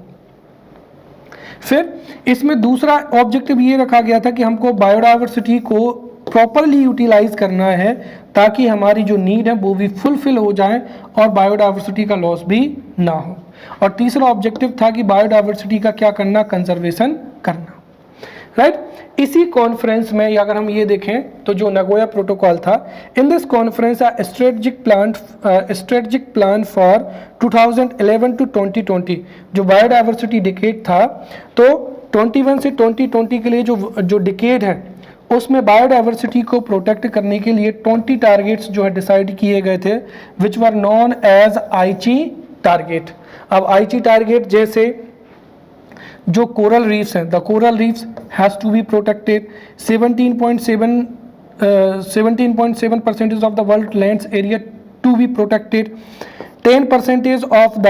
फिर इसमें दूसरा ऑब्जेक्टिव ये रखा गया था कि हमको बायोडाइवर्सिटी को प्रॉपरली यूटिलाइज करना है ताकि हमारी जो नीड है वो भी फुलफिल हो जाए और बायोडाइवर्सिटी का लॉस भी ना हो। और तीसरा ऑब्जेक्टिव था कि बायोडाइवर्सिटी का क्या करना? कंजर्वेशन करना, राइट? इसी कॉन्फ्रेंस में अगर हम ये देखें तो जो नगोया प्रोटोकॉल था, in this conference strategic plan for 2011 to 2020, जो बायोडाइवर्सिटी डिकेड था, तो 21 से 2020 के लिए जो डिकेड है उसमें बायोडाइवर्सिटी को प्रोटेक्ट करने के लिए 20 टारगेट्स जो है डिसाइड किए गए थे, which were known as Aichi target. अब आईची टारगेट जैसे जो कोरल रीफ्स हैं, the coral reefs has to be protected, 17.7% of the world lands area to be protected, 10% of the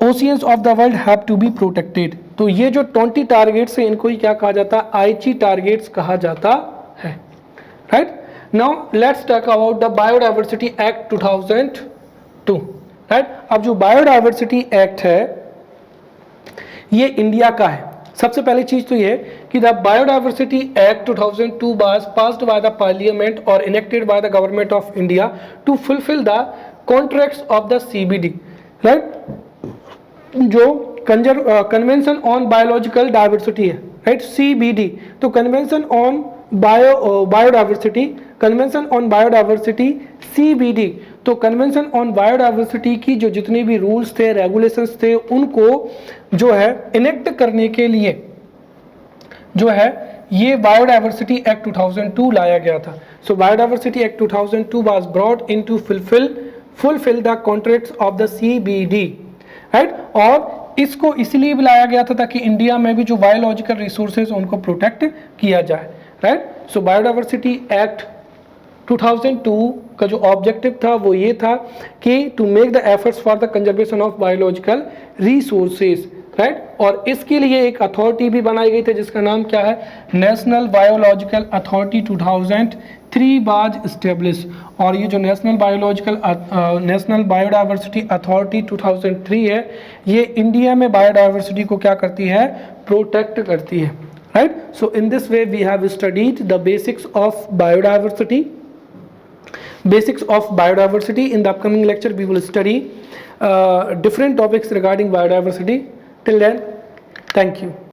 oceans of the world have to be protected. तो ये जो 20 targets हैं इनको ही क्या कहा जाता है? आईची टारगेट्स कहा जाता है, right? Now let's talk about the biodiversity act 2002, right? अब जो बायोडाइवर्सिटी एक्ट है ये इंडिया का है। सबसे पहली चीज तो ये कि the biodiversity act 2002 was passed by the parliament और enacted by the government of India to fulfil the contracts of the CBD, राइट? जो कन्वेंशन ऑन बायोलॉजिकल डाइवर्सिटी है, राइट? CBD। तो convention on biodiversity, convention on biodiversity CBD। तो convention on biodiversity की जो जितने भी रूल्स थे, रेगुलेशंस थे, उनको जो है इनेक्ट करने के लिए जो है ये बायोडाइवर्सिटी एक्ट 2002 लाया गया था। So biodiversity act 2002 was brought in to fulfil the contracts of the CBD, राइट? और इसको इसलिए भी लाया गया था ताकि इंडिया में भी जो बायोलॉजिकल रिसोर्सेज उनको प्रोटेक्ट किया जाए, राइट? सो बायोडाइवर्सिटी एक्ट 2002 का जो ऑब्जेक्टिव था वो ये था कि to make the efforts for the conservation of biological resources, right? और इसके लिए एक अथॉरिटी भी बनाई गई थी जिसका नाम क्या है? National biological authority 2003 was establish. और ये जो नेशनल बायोडाइवर्सिटी अथॉरिटी 2003 है, ये इंडिया में बायोडाइवर्सिटी को क्या करती है? प्रोटेक्ट करती है, right? So in this way we have studied the basics of biodiversity. In the upcoming lecture we will study different topics regarding biodiversity. Till then, thank you.